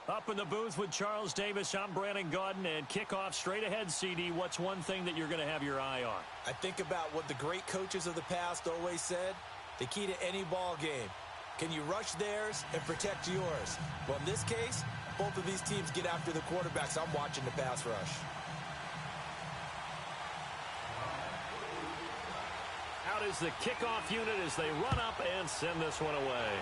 Up in the booth with Charles Davis, I'm Brandon Gaudin, and kickoff straight ahead, CD. What's one thing that you're going to have your eye on? I think about what the great coaches of the past always said. The key to any ball game. Can you rush theirs and protect yours? Well, in this case, both of these teams get after the quarterbacks. I'm watching the pass rush. Out is the kickoff unit as they run up and send this one away.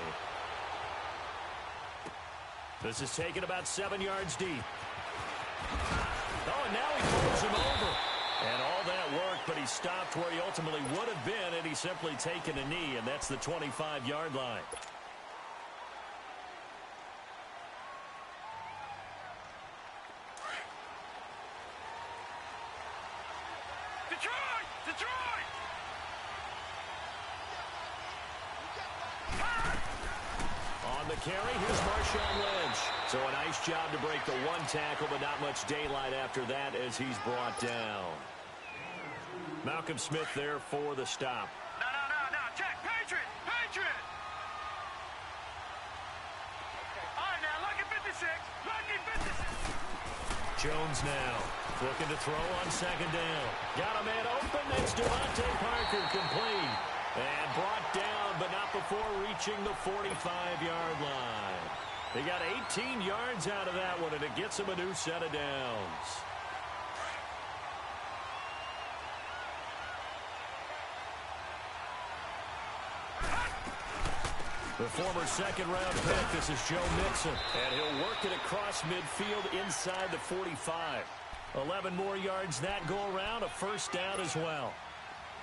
This is taken about 7 yards deep. Oh, and now he pulls him over. And all that work, but he stopped where he ultimately would have been, and he's simply taken a knee, and that's the 25-yard line. Detroit! Detroit! On the carry, here's Marshawn Lynch. So a nice job to break the one tackle, but not much daylight after that as he's brought down. Malcolm Smith there for the stop. No. Check. Patriot! Patriot! All right, now, lucky 56. Lucky 56. Jones now looking to throw on second down. Got a man open. It's Devontae Parker complete. And brought down, but not before reaching the 45-yard line. They got 18 yards out of that one, and it gets them a new set of downs. The former second-round pick, this is Joe Mixon. And he'll work it across midfield inside the 45. 11 more yards that go around, a first down as well.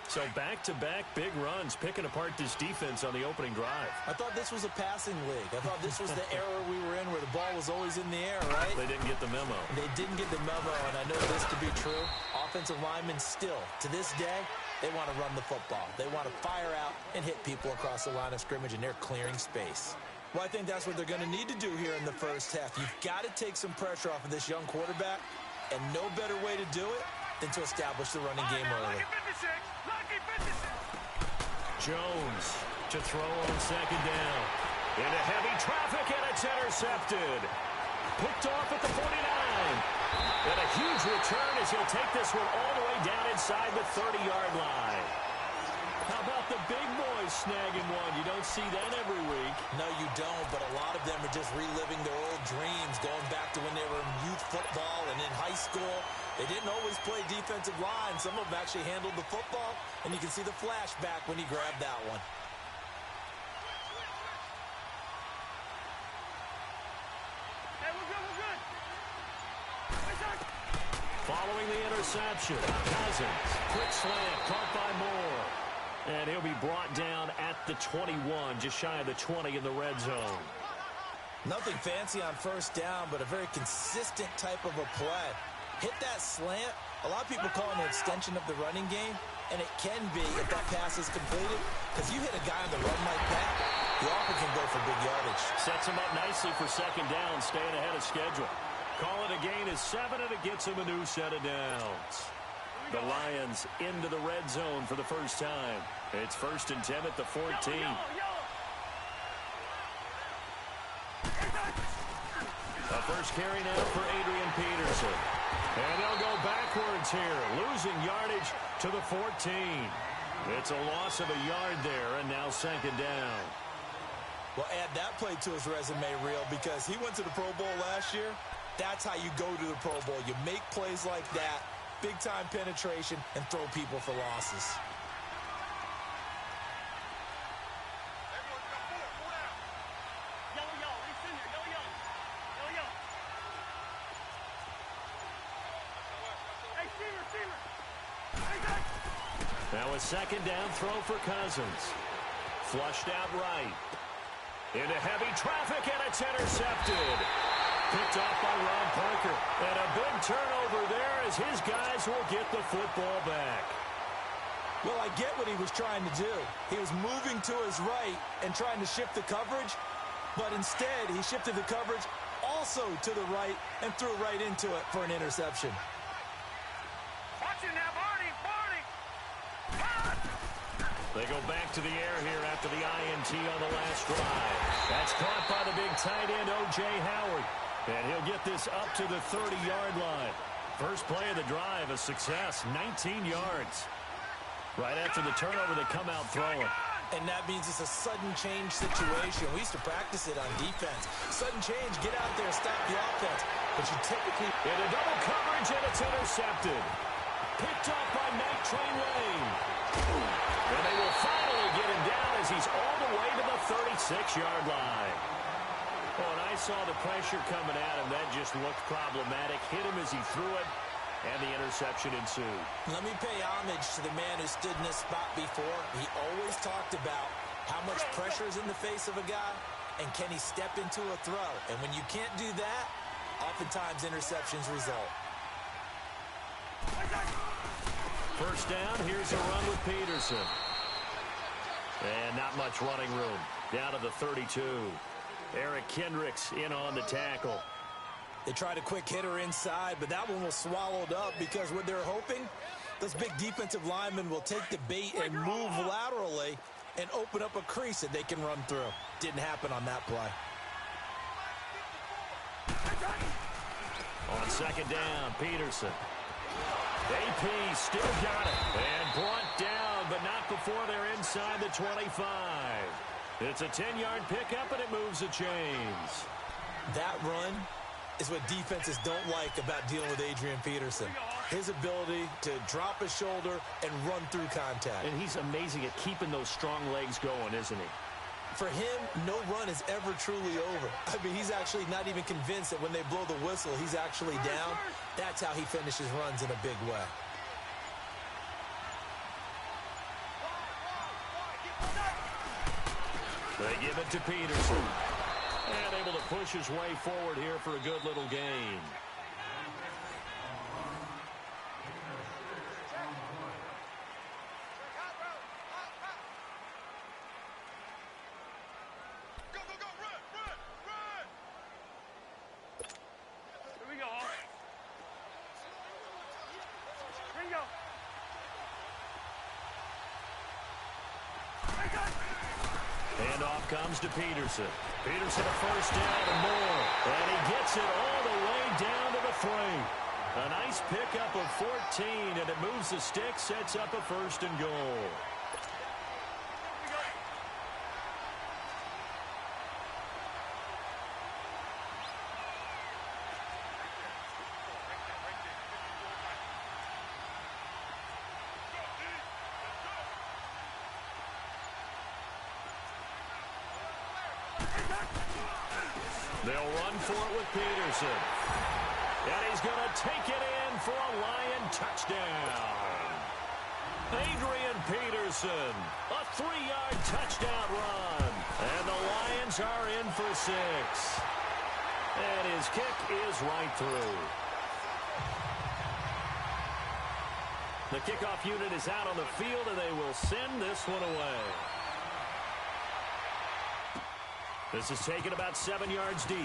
So back-to-back big runs, picking apart this defense on the opening drive. I thought this was a passing league. I thought this was the era we were in where the ball was always in the air, right? They didn't get the memo. They didn't get the memo, and I know this to be true. Offensive linemen still, to this day, they want to run the football. They want to fire out and hit people across the line of scrimmage, and they're clearing space. Well, I think that's what they're going to need to do here in the first half. You've got to take some pressure off of this young quarterback, and no better way to do it than to establish the running game early. Jones to throw on second down. Into heavy traffic, and it's intercepted. Picked off at the 49. And a huge return as he'll take this one all the way down inside the 30-yard line. How about the big boys snagging one? You don't see that every week. No, you don't, but a lot of them are just reliving their old dreams, going back to when they were in youth football and in high school. They didn't always play defensive line. Some of them actually handled the football, and you can see the flashback when he grabbed that one. Hey, we're good. Following the interception, Cousins, quick slant, caught by Moore. And he'll be brought down at the 21, just shy of the 20 in the red zone. Nothing fancy on first down, but a very consistent type of a play. Hit that slant. A lot of people call it an extension of the running game, and it can be if that pass is completed, because you hit a guy on the run like that, he often can go for big yardage. Sets him up nicely for second down, staying ahead of schedule. Call it a gain of 7, and it gets him a new set of downs. The Lions into the red zone for the first time. It's 1st and 10 at the 14. The first carry now for Adrian Peterson. And they'll go backwards here, losing yardage to the 14. It's a loss of a yard there, and now second down. Well, add that play to his resume reel, because he went to the Pro Bowl last year. That's how you go to the Pro Bowl. You make plays like that, big-time penetration, and throw people for losses. Now a second down throw for Cousins. Flushed out right. Into heavy traffic, and it's intercepted. Picked off by Ron Parker. And a big turnover there as his guys will get the football back. Well, I get what he was trying to do. He was moving to his right and trying to shift the coverage, but instead he shifted the coverage also to the right and threw right into it for an interception. Watch it now, Barney! They go back to the air here after the INT on the last drive. That's caught by the big tight end, O.J. Howard. And he'll get this up to the 30-yard line. First play of the drive, a success, 19 yards. Right after the turnover, they come out throwing. And that means it's a sudden change situation. We used to practice it on defense. Sudden change, get out there, stop the offense. But you typically... Into double coverage, and it's intercepted. Picked up by Night Train Lane. And they will finally get him down as he's all the way to the 36-yard line. Oh, and I saw the pressure coming at him. That just looked problematic. Hit him as he threw it, and the interception ensued. Let me pay homage to the man who stood in this spot before. He always talked about how much pressure is in the face of a guy, and can he step into a throw. And when you can't do that, oftentimes interceptions result. First down, here's a run with Peterson. And not much running room. Down to the 32. Eric Kendricks in on the tackle. They tried a quick hitter inside, but that one was swallowed up because what they're hoping, those big defensive linemen will take the bait and move laterally and open up a crease that they can run through. Didn't happen on that play. On second down, Peterson. AP still got it. And brought down, but not before they're inside the 25. It's a 10-yard pickup, and it moves the chains. That run is what defenses don't like about dealing with Adrian Peterson. His ability to drop his shoulder and run through contact. And he's amazing at keeping those strong legs going, isn't he? For him, no run is ever truly over. I mean, he's actually not even convinced that when they blow the whistle, he's actually down. That's how he finishes runs in a big way. They give it to Peterson. And able to push his way forward here for a good little gain. Handoff comes to Peterson. Peterson a first down and more. And he gets it all the way down to the 3. A nice pickup of 14, and it moves the stick, sets up a first and goal. They'll run for it with Peterson. And he's going to take it in for a Lion touchdown. Adrian Peterson, a 3-yard touchdown run. And the Lions are in for 6. And his kick is right through. The kickoff unit is out on the field, and they will send this one away. This is taken about 7 yards deep.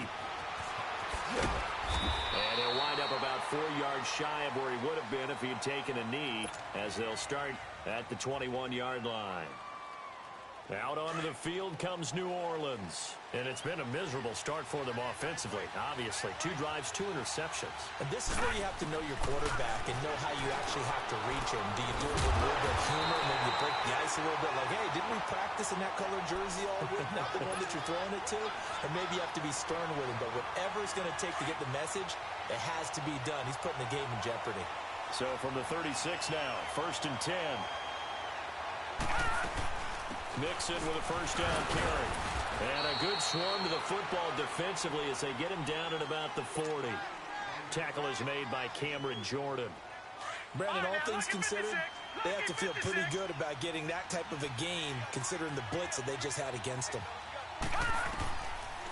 And he'll wind up about 4 yards shy of where he would have been if he had taken a knee, as they'll start at the 21-yard line. Out onto the field comes New Orleans. And it's been a miserable start for them offensively, obviously. 2 drives, 2 interceptions. And this is where you have to know your quarterback and know how you actually have to reach him. Do you do it with a little bit of humor, maybe you break the ice a little bit, like, hey, didn't we practice in that colored jersey all week, not the one that you're throwing it to? Or maybe you have to be stern with him. But whatever it's going to take to get the message, it has to be done. He's putting the game in jeopardy. So from the 36 now, 1st and 10. Mixon with a first down carry. And a good swarm to the football defensively as they get him down at about the 40. Tackle is made by Cameron Jordan. Brandon, all things considered, they have to feel pretty good about getting that type of a gain, considering the blitz that they just had against them.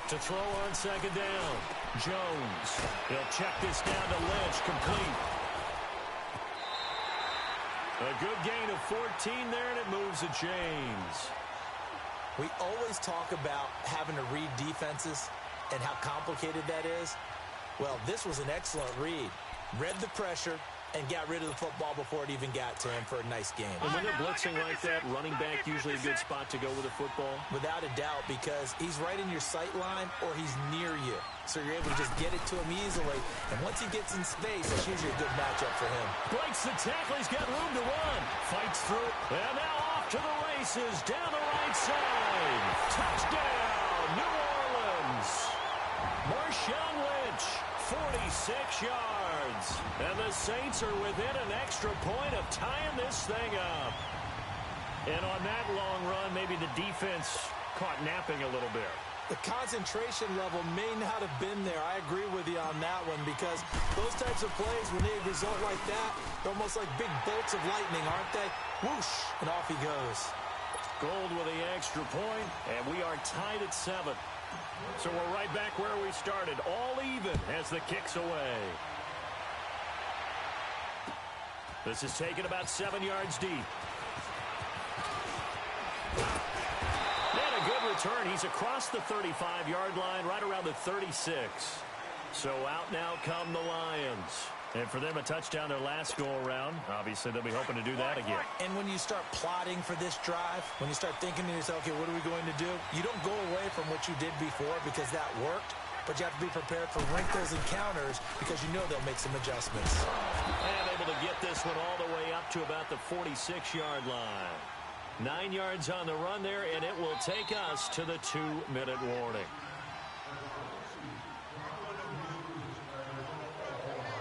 To throw on second down, Jones. He'll check this down to Lynch, complete. A good gain of 14 there, and it moves the chains. We always talk about having to read defenses and how complicated that is. Well, this was an excellent read. Read the pressure and got rid of the football before it even got to him for a nice game. And when they're blitzing like that, running back usually a good spot to go with the football? Without a doubt, because he's right in your sight line or he's near you. So you're able to just get it to him easily. And once he gets in space, it's usually a good matchup for him. Breaks the tackle. He's got room to run. Fights through. And now off to the races. Down the right side. Touchdown, New Orleans. Marshawn Lynch, 46 yards. And the Saints are within an extra point of tying this thing up. And on that long run, maybe the defense caught napping a little bit. The concentration level may not have been there. I agree with you on that one because those types of plays, when they result like that, they're almost like big bolts of lightning, aren't they? Whoosh, and off he goes. Gold with the extra point, and we are tied at 7. So we're right back where we started, all even as the kick's away. This is taken about 7 yards deep. And a good return. He's across the 35-yard line, right around the 36. So out now come the Lions. And for them, a touchdown their last go-around. Obviously, they'll be hoping to do that again. And when you start plotting for this drive, when you start thinking to yourself, okay, what are we going to do? You don't go away from what you did before because that worked, but you have to be prepared for wrinkles and counters because you know they'll make some adjustments. And able to get this one all the way up to about the 46-yard line. 9 yards on the run there, and it will take us to the 2-minute warning.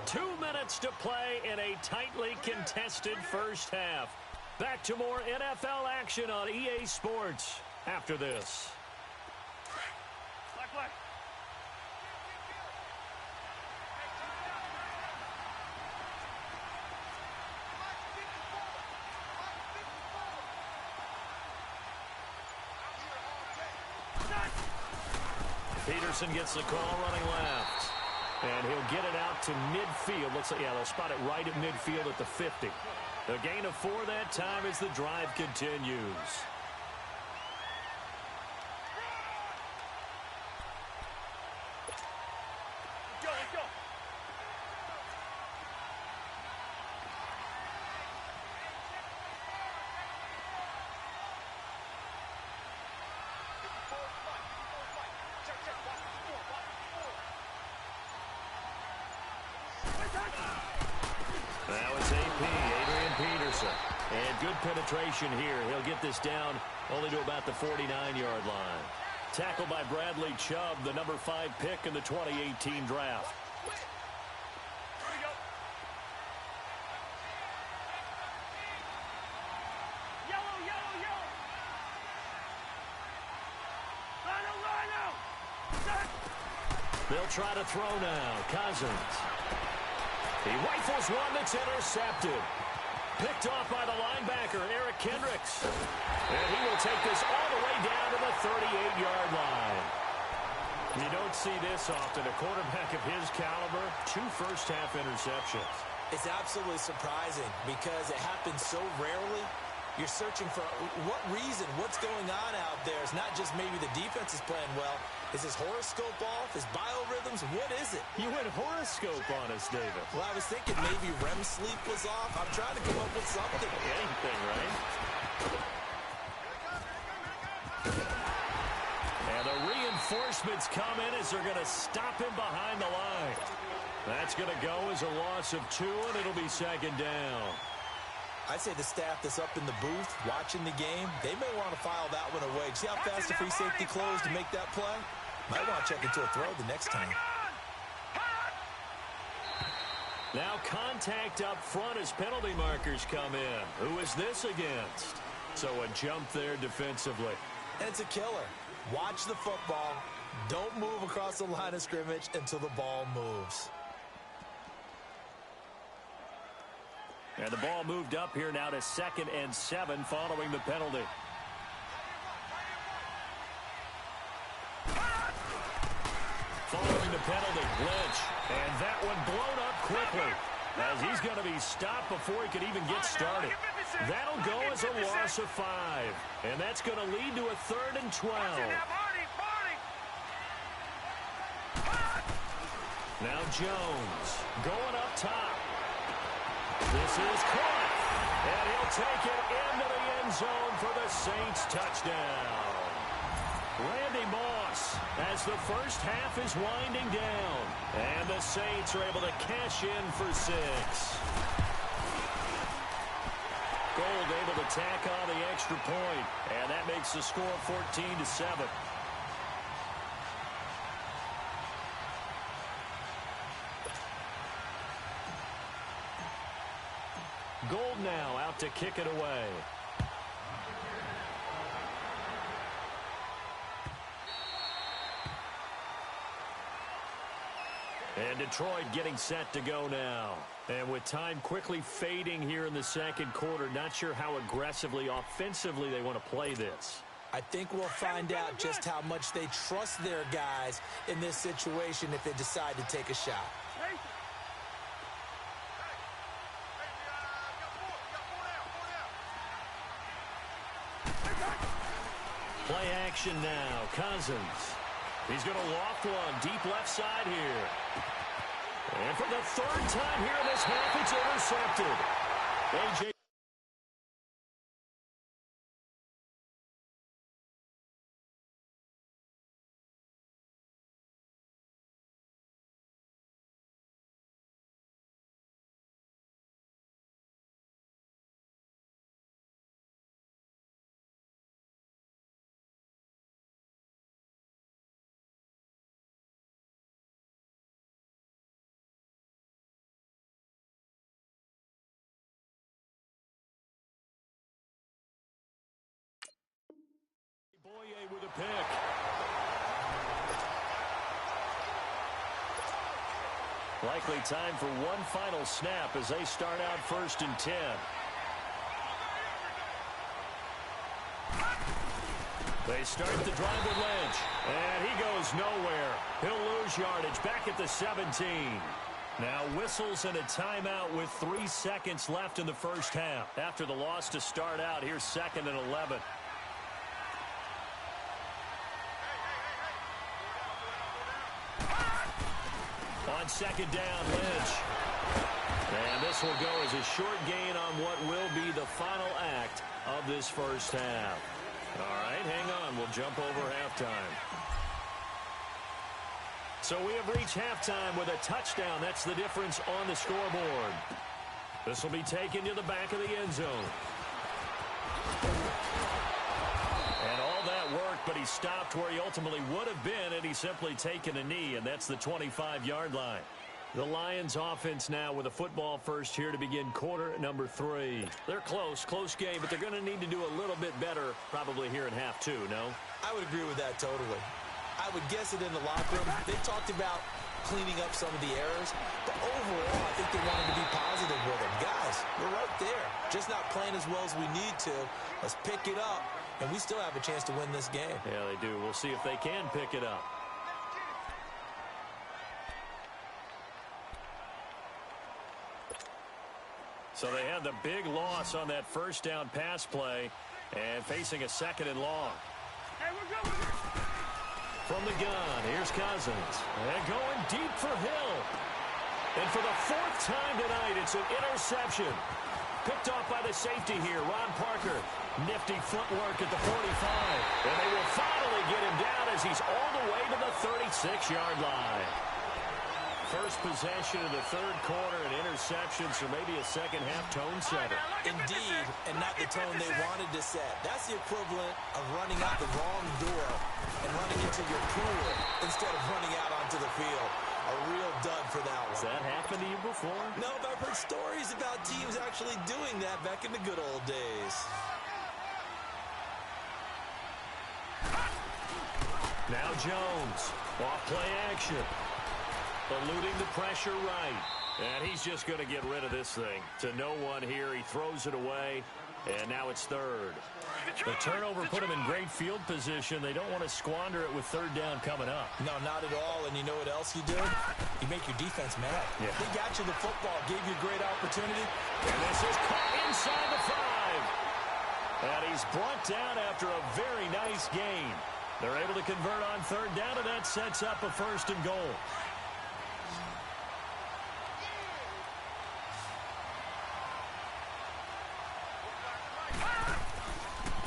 2 minutes to play in a tightly contested first half. Back to more NFL action on EA Sports after this. Peterson gets the call running left. And he'll get it out to midfield. Looks like, yeah, they'll spot it right at midfield at the 50. The gain of 4 that time as the drive continues. Let's go. Now it's AP, Adrian Peterson. And good penetration here. He'll get this down only to about the 49-yard line. Tackled by Bradley Chubb, the number 5 pick in the 2018 draft. They'll try to throw now. Cousins. He rifles one that's intercepted. Picked off by the linebacker, Eric Kendricks. And he will take this all the way down to the 38-yard line. You don't see this often. A quarterback of his caliber, 2 first-half interceptions. It's absolutely surprising because it happens so rarely. You're searching for what reason, what's going on out there. It's not just maybe the defense is playing well. Is his horoscope off? His biorhythms? What is it? You went horoscope on us, David. Well, I was thinking maybe REM sleep was off. I'm trying to come up with something. Anything, right? And the reinforcements come in as they're going to stop him behind the line. That's going to go as a loss of 2, and it'll be second down. I'd say the staff that's up in the booth watching the game, they may want to file that one away. See how fast the free safety closed to make that play? Might want to check into a throw the next time. Now contact up front as penalty markers come in. Who is this against? So a jump there defensively. And it's a killer. Watch the football. Don't move across the line of scrimmage until the ball moves. And the ball moved up here now to 2nd and 7 following the penalty. Following the penalty, Lynch. And that one blown up quickly as he's going to be stopped before he could even get started. That'll go as a loss of 5. And that's going to lead to a 3rd and 12. Now Jones going up top. This is caught. And he'll take it into the end zone for the Saints touchdown. Randy Moss as the first half is winding down. And the Saints are able to cash in for 6. Gold able to tack on the extra point. And that makes the score 14-7. Gold now out to kick it away. And Detroit getting set to go now. And with time quickly fading here in the second quarter, not sure how aggressively, offensively they want to play this. I think we'll find out just how much they trust their guys in this situation if they decide to take a shot. Play action now. Cousins. He's going to loft one deep left side here. And for the third time here in this half, it's intercepted. A.J. Boye with a pick. Likely time for one final snap as they start out 1st and 10. They start the drive with Lynch. And he goes nowhere. He'll lose yardage back at the 17. Now whistles and a timeout with 3 seconds left in the first half. After the loss to start out, here's 2nd and 11. On 2nd down, Lynch. And this will go as a short gain on what will be the final act of this first half. All right, hang on. We'll jump over halftime. So we have reached halftime with a touchdown. That's the difference on the scoreboard. This will be taken to the back of the end zone. And all that worked, but he stopped where he ultimately would have been, and he's simply taken a knee, and that's the 25-yard line. The Lions offense now with a football first here to begin quarter number 3. They're close game, but they're going to need to do a little bit better probably here in half 2, no? I would agree with that totally. I would guess it in the locker room. They talked about cleaning up some of the errors, but overall, I think they wanted to be positive with them. Guys, we're right there. Just not playing as well as we need to. Let's pick it up, and we still have a chance to win this game. Yeah, they do. We'll see if they can pick it up. So they had the big loss on that first down pass play and facing a 2nd and long. Hey, we're good. From the gun, here's Cousins. And going deep for Hill. And for the 4th time tonight, it's an interception. Picked off by the safety here, Ron Parker. Nifty footwork at the 45. And they will finally get him down as he's all the way to the 36-yard line. First possession of the 3rd quarter, an interception, so maybe a second-half tone setter. Indeed, and not the tone they wanted to set. That's the equivalent of running out the wrong door and running into your pool instead of running out onto the field. A real dud for that one. Has that happened to you before? No, but I've heard stories about teams actually doing that back in the good old days. Now Jones, off play action. Eluding the pressure right. And he's just going to get rid of this thing. To no one here. He throws it away. And now it's 3rd. The turnover put him in great field position. They don't want to squander it with 3rd down coming up. No, not at all. And you know what else you do? You make your defense mad. Yeah. They got you the football, gave you a great opportunity. And this is caught inside the 5. And he's brought down after a very nice gain. They're able to convert on 3rd down, and that sets up a 1st and goal.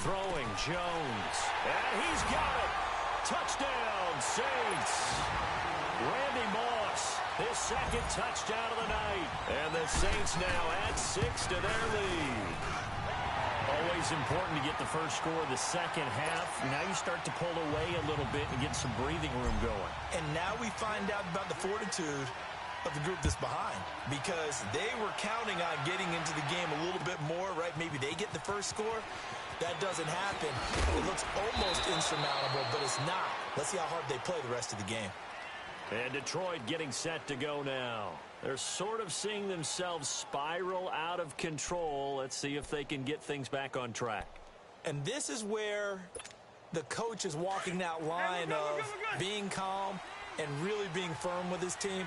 throwing, Jones. And he's got it. Touchdown, Saints. Randy Moss, his second touchdown of the night. And the Saints now add 6 to their lead. Always important to get the first score of the second half. Now you start to pull away a little bit and get some breathing room going. And now we find out about the fortitude of the group that's behind, because they were counting on getting into the game a little bit more, right? Maybe they get the first score. That doesn't happen. It looks almost insurmountable, but it's not. Let's see how hard they play the rest of the game. And Detroit getting set to go now. They're sort of seeing themselves spiral out of control. Let's see if they can get things back on track. And this is where the coach is walking that line of being calm and really being firm with his team.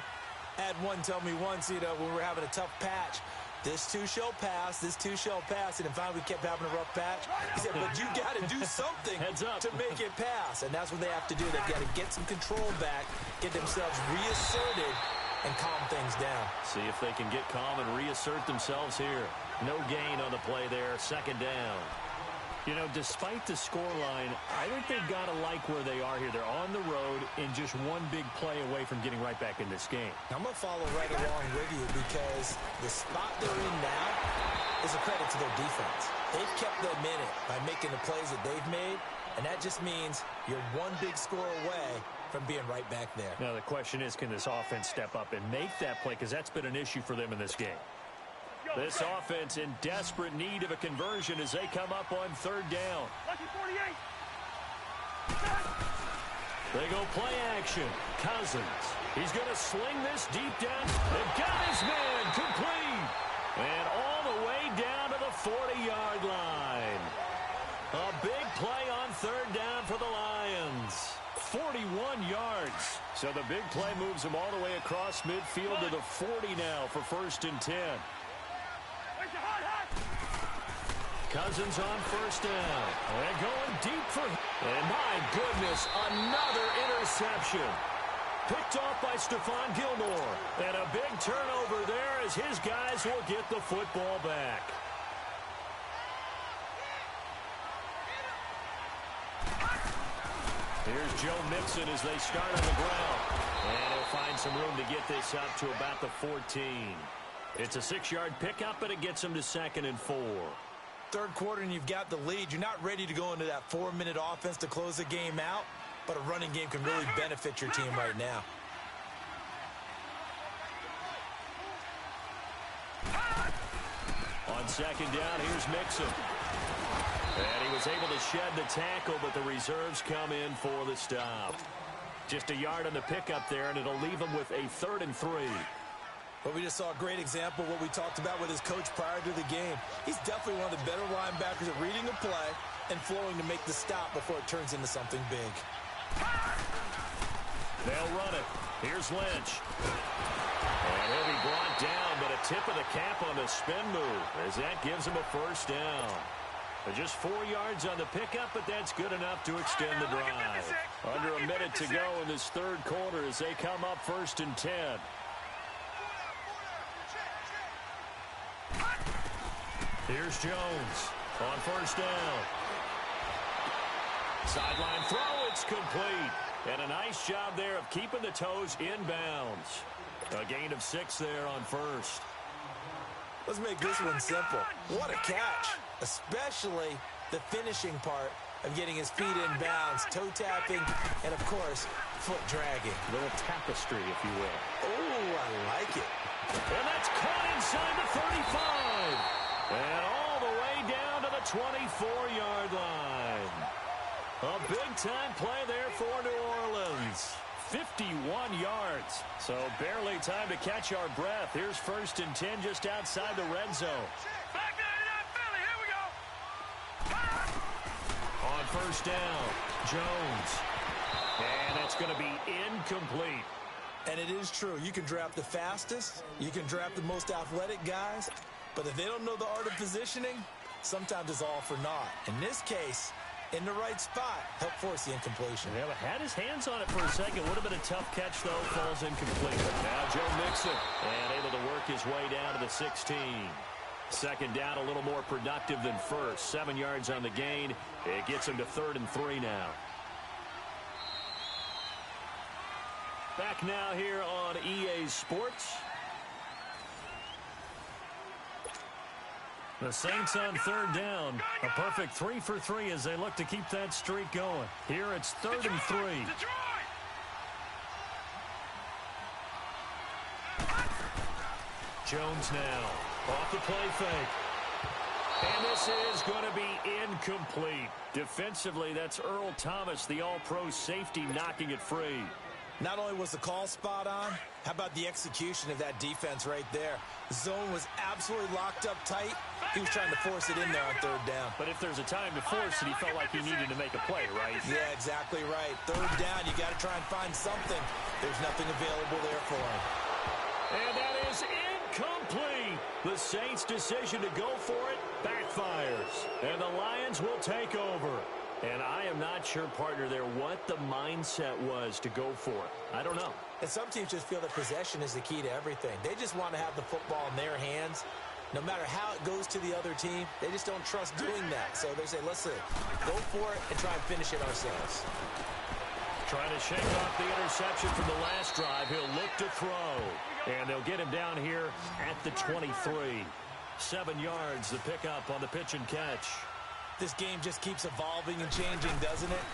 I had one tell me once, when we were having a tough patch, this too shall pass, this too shall pass, and then finally we kept having a rough patch. He said, but you got to do something to make it pass, and that's what they have to do. They've got to get some control back, get themselves reasserted, and calm things down. See if they can get calm and reassert themselves here. No gain on the play there, second down. Despite the scoreline, I think they've got to like where they are here. They're on the road and just one big play away from getting right back in this game. I'm going to follow right along with you, because the spot they're in now is a credit to their defense. They've kept them in it by making the plays that they've made, and that just means you're one big score away from being right back there. Now the question is, can this offense step up and make that play? Because that's been an issue for them in this game. This offense in desperate need of a conversion as they come up on third down. They go play action. Cousins. He's going to sling this deep down. They've got his man complete. And all the way down to the 40-yard line. A big play on third down for the Lions. 41 yards. So the big play moves them all the way across midfield to the 40 now for 1st and 10. Cousins on first down. And going deep for him. And my goodness, another interception. Picked off by Stephon Gilmore. And a big turnover there as his guys will get the football back. Here's Joe Mixon as they start on the ground. And he'll find some room to get this up to about the 14. It's a 6-yard pickup, and it gets him to 2nd and 4. Third quarter and you've got the lead. You're not ready to go into that 4-minute offense to close the game out, but a running game can really benefit your team right now. On second down, here's Mixon. And he was able to shed the tackle, but the reserves come in for the stop. Just a yard on the pickup there, and it'll leave him with a 3rd and 3. But we just saw a great example of what we talked about with his coach prior to the game. He's definitely one of the better linebackers at reading a play and flowing to make the stop before it turns into something big. They'll run it. Here's Lynch. And he'll be brought down, but a tip of the cap on the spin move as that gives him a 1st down. Just 4 yards on the pickup, but that's good enough to extend the drive. Under a minute to go in this third quarter as they come up 1st and 10. Here's Jones on first down. Sideline throw, it's complete. And a nice job there of keeping the toes inbounds. A gain of 6 there on first. Let's make this one simple. What a catch, especially the finishing part of getting his feet in bounds, toe tapping, and of course, foot dragging. A little tapestry, if you will. Oh, I like it. And that's caught inside the 35. And all the way down to the 24-yard line. A big-time play there for New Orleans. 51 yards. So barely time to catch our breath. Here's 1st and 10 just outside the red zone. Back to Philly. Here we go. On first down, Jones. And it's going to be incomplete. And it is true. You can draft the fastest. You can draft the most athletic guys. But if they don't know the art of positioning, sometimes it's all for naught. In this case, in the right spot, help force the incompletion. Yeah, had his hands on it for a second. Would have been a tough catch, though. Falls incomplete. Now Joe Mixon, and able to work his way down to the 16. Second down, a little more productive than first. 7 yards on the gain. It gets him to 3rd and 3 now. Back now here on EA Sports. The Saints on 3rd down. A perfect 3 for 3 as they look to keep that streak going. Here it's 3rd and 3. Jones now off the play fake. And this is going to be incomplete. Defensively, that's Earl Thomas, the all-pro safety, knocking it free. Not only was the call spot on, how about the execution of that defense right there? The zone was absolutely locked up tight. He was trying to force it in there on 3rd down. But if there's a time to force it, he felt like he needed to make a play, right? Yeah, exactly right. 3rd down, you got to try and find something. There's nothing available there for him. And that is incomplete. The Saints' decision to go for it backfires. And the Lions will take over. And I am not sure, partner, there what the mindset was to go for it. I don't know. And some teams just feel that possession is the key to everything. They just want to have the football in their hands. No matter how it goes to the other team, they just don't trust doing that. So they say, listen, go for it and try and finish it ourselves. Trying to shake off the interception from the last drive. He'll look to throw. And they'll get him down here at the 23. 7 yards, the pickup on the pitch and catch. This game just keeps evolving and changing, doesn't it?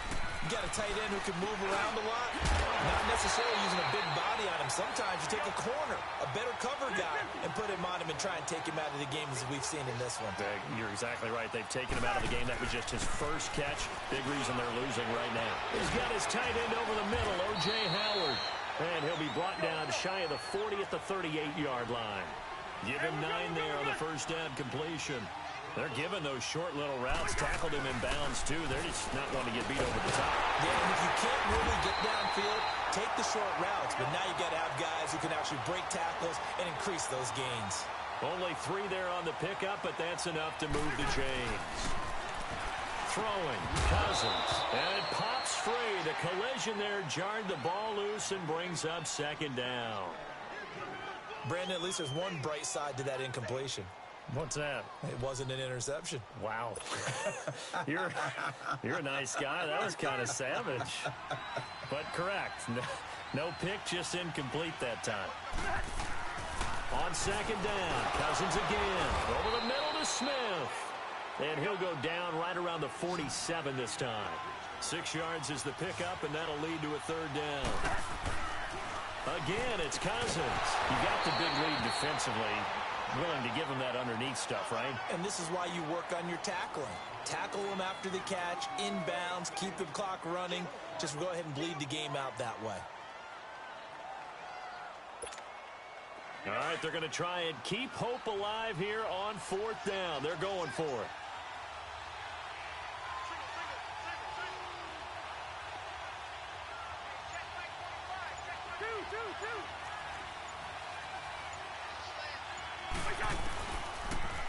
You got a tight end who can move around a lot. Not necessarily using a big body on him. Sometimes you take a corner, a better cover guy, and put him on him and try and take him out of the game as we've seen in this one. You're exactly right. They've taken him out of the game. That was just his first catch. Big reason they're losing right now. He's got his tight end over the middle, O.J. Howard. And he'll be brought down shy of the 40 at the 38-yard line. Give him 9 there on the first down completion. They're giving those short little routes. Tackled him in bounds, too. They're just not wanting to get beat over the top. Yeah, and if you can't really get downfield, take the short routes. But now you got to have guys who can actually break tackles and increase those gains. Only 3 there on the pickup, but that's enough to move the chains. Throwing, Cousins, and it pops free. The collision there jarred the ball loose and brings up 2nd down. Brandon, at least there's one bright side to that incompletion. What's that? It wasn't an interception. Wow. You're a nice guy. That was kind of savage. But correct. No pick, just incomplete that time. On 2nd down, Cousins again. Over the middle to Smith. And he'll go down right around the 47 this time. 6 yards is the pickup, and that'll lead to a 3rd down. Again, it's Cousins. You got the big lead defensively. Willing to give him that underneath stuff, right? And this is why you work on your tackling. Tackle him after the catch, inbounds, keep the clock running. Just go ahead and bleed the game out that way. All right, they're going to try and keep hope alive here on 4th down. They're going for it.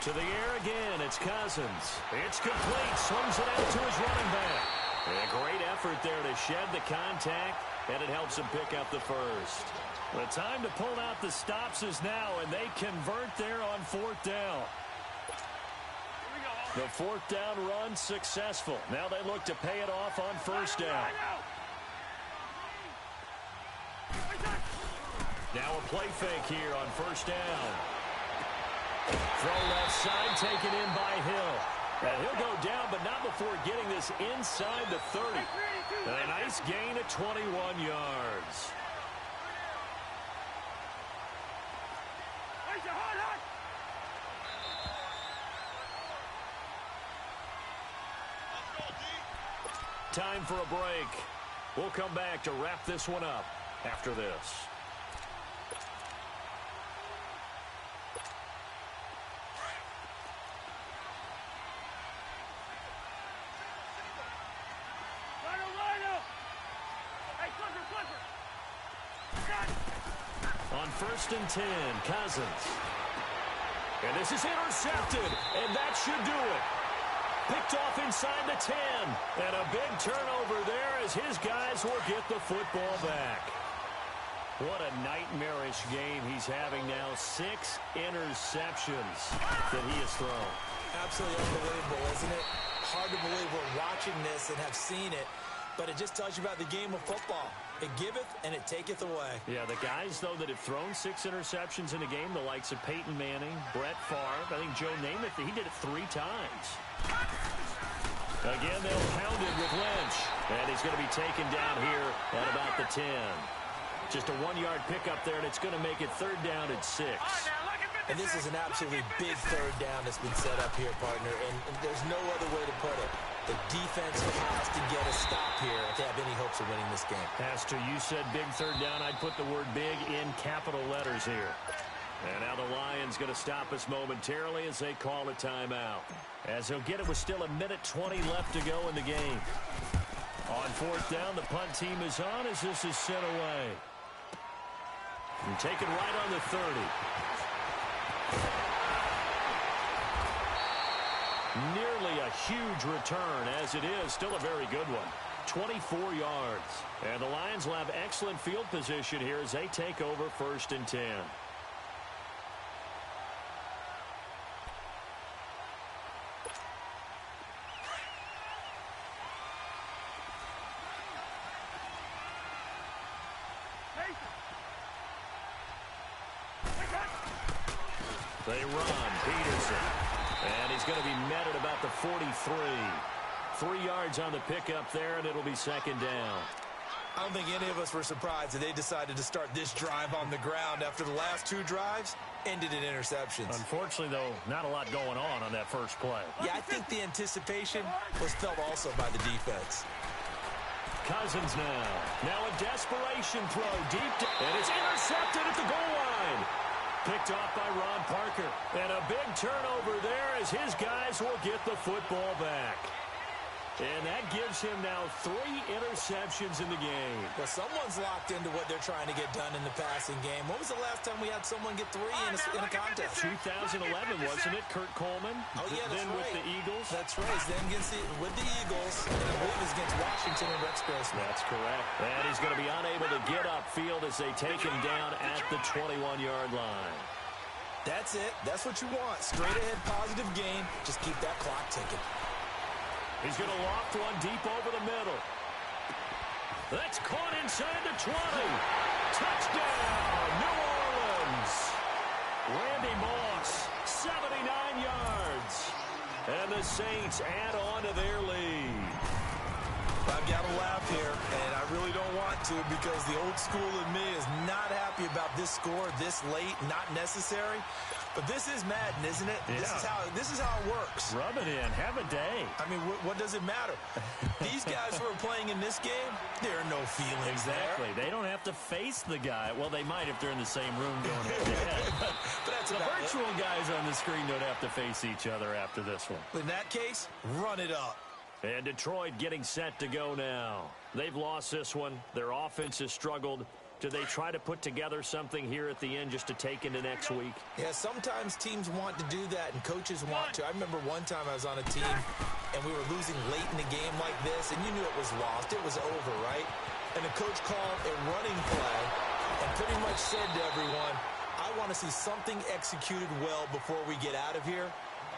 To the air again, it's Cousins. It's complete, swings it out to his running back. And a great effort there to shed the contact, and it helps him pick up the first. The time to pull out the stops is now, and they convert there on 4th down. The 4th down run successful. Now they look to pay it off on 1st down. Now a play fake here on 1st down. Throw left side, taken in by Hill. And he'll go down, but not before getting this inside the 30. A nice gain of 21 yards. Time for a break. We'll come back to wrap this one up after this. On 1st and 10, Cousins. And this is intercepted, and that should do it. Picked off inside the 10. And a big turnover there as his guys will get the football back. What a nightmarish game he's having now. 6 interceptions that he has thrown. Absolutely unbelievable, isn't it? Hard to believe we're watching this and have seen it, but it just tells you about the game of football. It giveth and it taketh away. Yeah, the guys, though, that have thrown 6 interceptions in a game, the likes of Peyton Manning, Brett Favre, I think Joe Namath, he did it 3 times. Again, they'll pound it with Lynch, and he's going to be taken down here at about the 10. Just a 1-yard pickup there, and it's going to make it 3rd down at 6. And this is an absolutely big 3rd down that's been set up here, partner, and there's no other way to put it. The defense has to get a stop here if they have any hopes of winning this game. Pastor, you said big 3rd down. I'd put the word big in capital letters here. And now the Lions going to stop us momentarily as they call a timeout. As he'll get it with still 1:20 left to go in the game. On 4th down, the punt team is on as this is sent away. And taken right on the 30. Nearly a huge return, as it is still a very good one. 24 yards. And the Lions will have excellent field position here as they take over 1st and 10. They run. Peterson. And he's going to be met at about the 43. 3 yards on the pickup there, and it'll be 2nd down. I don't think any of us were surprised that they decided to start this drive on the ground after the last 2 drives ended in interceptions. Unfortunately, though, not a lot going on that first play. Yeah, I think the anticipation was felt also by the defense. Cousins now. Now a desperation throw deep, and it's intercepted at the goal line. Picked off by Ron Parker. And a big turnover there as his guys will get the football back. And that gives him now 3 interceptions in the game. Well, someone's locked into what they're trying to get done in the passing game. When was the last time we had someone get 3 in a contest? 2011, wasn't it? Kurt Coleman. Oh, yeah, that's then right. with the Eagles. That's right. Then with the Eagles. And I believe it was against Washington and Rex Grossman. That's correct. And he's going to be unable to get upfield as they take him down at the 21-yard line. That's it. That's what you want. Straight ahead positive gain. Just keep that clock ticking. He's going to loft one deep over the middle. That's caught inside the 20. Touchdown, New Orleans. Randy Moss, 79 yards. And the Saints add on to their lead. I've got to laugh here, and I really don't want to because the old school in me is not happy about this score this late, not necessary. But this is Madden, isn't it? Yeah. This is how it works. Rub it in. Have a day. I mean, what does it matter? These guys who are playing in this game, there are no feelings Exactly. there. They don't have to face the guy. Well, they might if they're in the same room going head-to-head. But that's the about virtual it. guys on the screen don't have to face each other after this one. In that case, run it up. And Detroit getting set to go now. They've lost this one. Their offense has struggled. Do they try to put together something here at the end just to take into next week? Yeah, sometimes teams want to do that and coaches want to. I remember one time I was on a team and we were losing late in the game like this and you knew it was lost. It was over, right? And the coach called a running play and pretty much said to everyone, I want to see something executed well before we get out of here.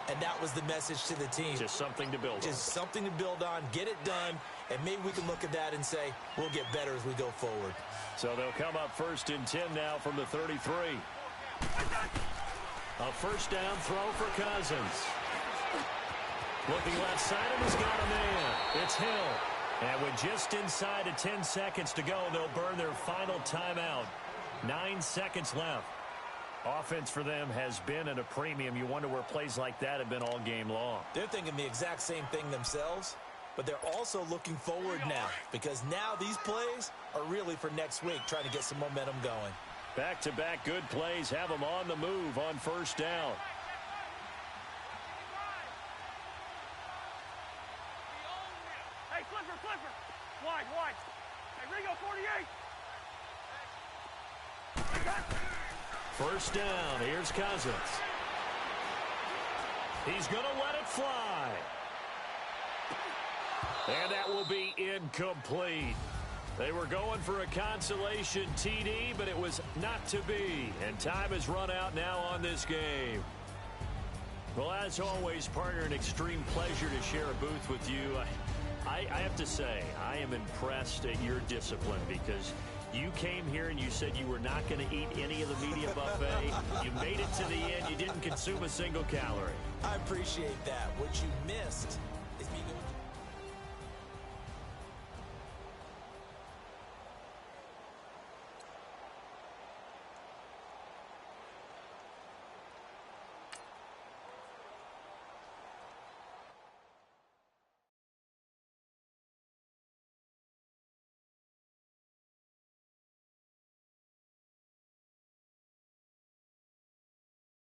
And that was the message to the team. Just something to build on. Just something to build on, get it done, and maybe we can look at that and say, we'll get better as we go forward. So they'll come up 1st and 10 now from the 33. A 1st down throw for Cousins. Looking left side, and he's got a man. It's Hill. And with just inside of 10 seconds to go, they'll burn their final timeout. 9 seconds left. Offense for them has been at a premium. You wonder where plays like that have been all game long. They're thinking the exact same thing themselves, but they're also looking forward now because now these plays are really for next week, trying to get some momentum going. Back-to-back good plays have them on the move on 1st down. Hey, Clifford. Wide. Hey, Ringo, 48. 1st down. Here's Cousins. He's going to let it fly. And that will be incomplete. They were going for a consolation TD, but it was not to be. And time has run out now on this game. Well, as always, partner, an extreme pleasure to share a booth with you. I have to say, I am impressed at your discipline because you came here and you said you were not going to eat any of the media buffet. You made it to the end. You didn't consume a single calorie. I appreciate that. What you missed